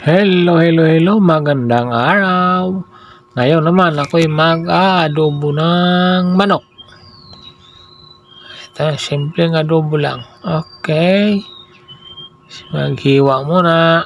Hello, magandang araw. Ngayon naman ako'y mag-aadobo ng manok. Ito, simpleng adobo lang. Okay. Maghiwa muna.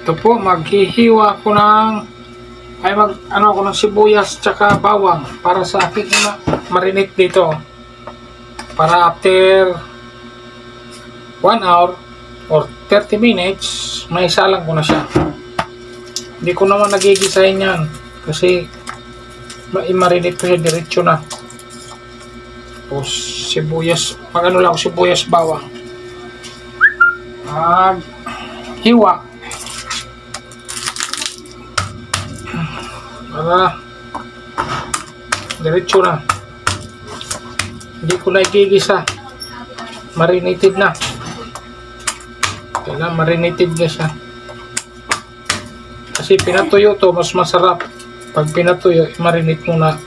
Ito po, maghihiwa ko ng ng sibuyas tsaka bawang para sa aking marinate dito. Para after 1 hour or 30 minutes, may salang ko na siya. Hindi ko naman nagigisahin yan kasi i-marinate ko siya diretso na. Tapos sibuyas, sibuyas bawang. Hiwa. Para diretso na. Hindi ko na igigisa. Marinated na. Okay. Wala, marinated na siya. Kasi pinatuyo to, mas masarap. Pag pinatuyo, marinate muna.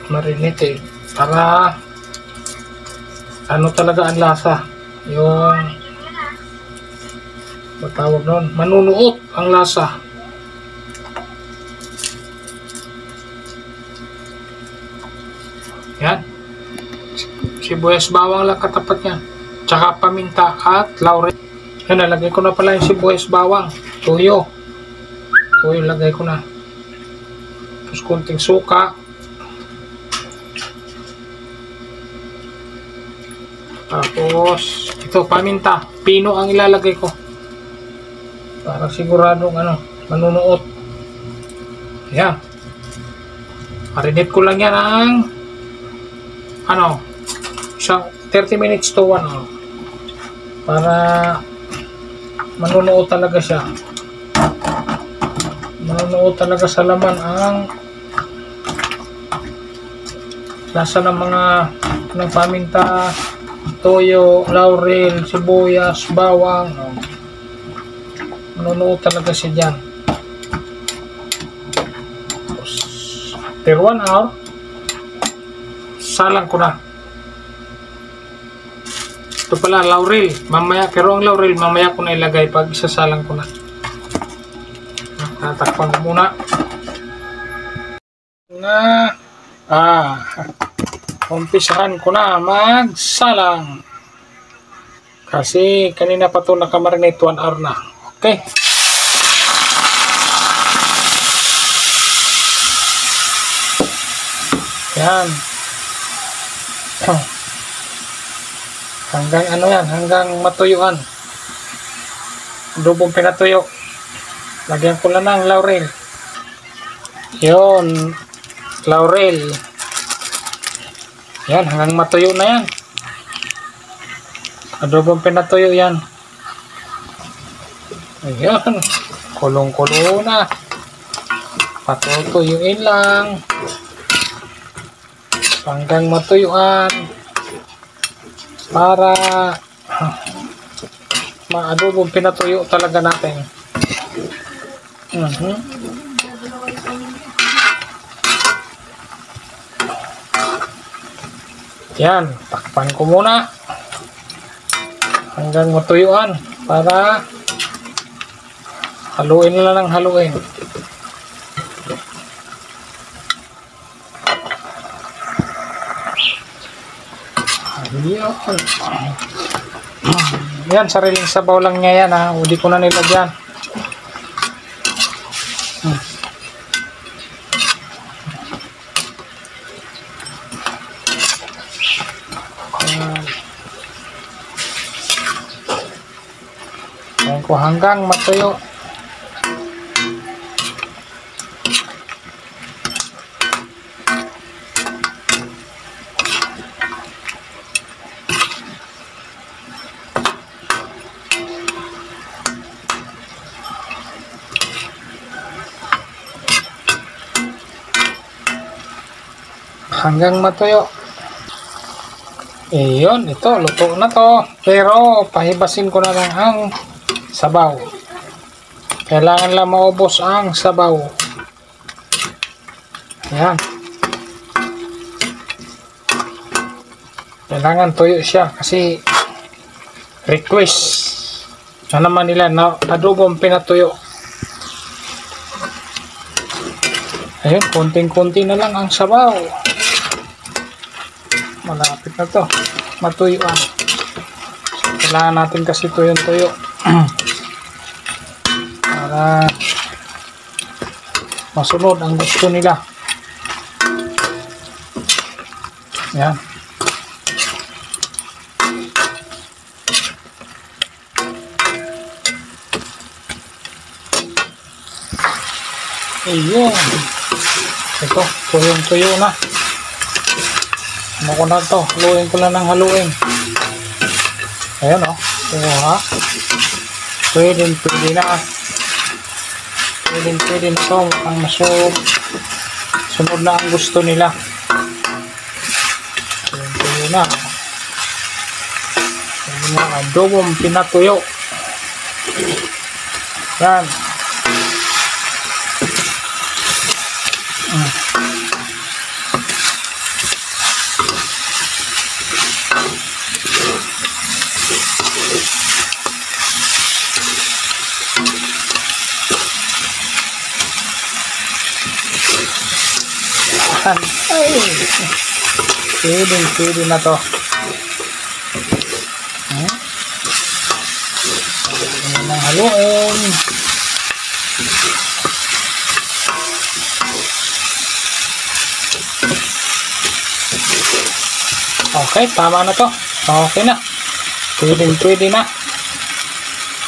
Marinate para ano talaga ang lasa. Yung matawag nun, manunuot ang lasa. Yan. Sibuyas bawang lang katapat niya. Tsaka paminta at laurel. Yan, nalagay ko na pala yung sibuyas bawang. Tuyo. Tuyo lagay ko na. Tapos konting suka. Tapos ito paminta. Pino ang ilalagay ko. Para siguradong manunuot. Yan. Marinate ko lang yan ang isang 30 minutes to 1 hour. Para manunuot talaga siya. Manunuot talaga sa laman ang lasa ng mga paminta, toyo, laurel, sibuyas, bawang. Manunuot talaga siya dyan. After 1 hour, salang ko na. Ito pala, laurel. Mamaya, pero ang laurel, mamaya ko na ilagay pag isasalang ko na. Tatakpan ko muna. Umpisahan ko na magsalang. Kasi kanina pa ito nakamarinate 1 hour na. Okay. Yan. Hanggang hanggang matuyuan. Adobong pinatuyo. Lagyan ko lang ng laurel. Yun. Laurel. Yan, hanggang matuyo na yan. Adobong pinatuyo yan. Ayan. Kulong-kulo na. Patutuyuin lang. Hanggang matuyuan. Para maadobong pinatuyo talaga natin. Yan, takpan ko muna hanggang matuyuan para haluin na lang haluin. Yan, sariling sabaw lang niya yan ha. Hindi ko na nilagyan. Yan ko hanggang matuyo. Hanggang matuyo. Iyon, ito, luto na to. Pero, pahibasin ko na lang ang sabaw. Kailangan lang maubos ang sabaw. Ayan. Kailangan tuyo siya kasi request na naman nila na adobong pinatuyo. Ayun, konting-konti na lang ang sabaw. Malapit na to matuyuan. Kailangan natin kasi tuyong-tuyo para masunod ang gusto nila. Yan. Ayun. Ito, tuyong-tuyo na. Ano ko na to? Haluin ko lang ng haluin. Ayan o. Ha? Pwede na. Pwede na to. Ang sunod na ang gusto nila. Tuyo na. Yung adobong pinatuyo. Yan. Ay, pwede na to. Ayan ang haluin. Okay, tama na to. Okay na. Pwede na.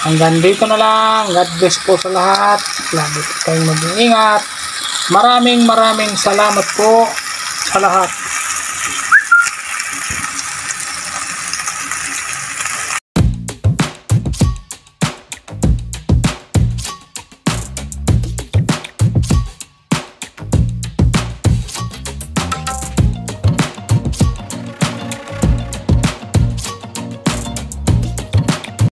Hanggang dito na lang. God bless po sa lahat. Lagi po tayong mag-iingat. Maraming salamat po sa lahat.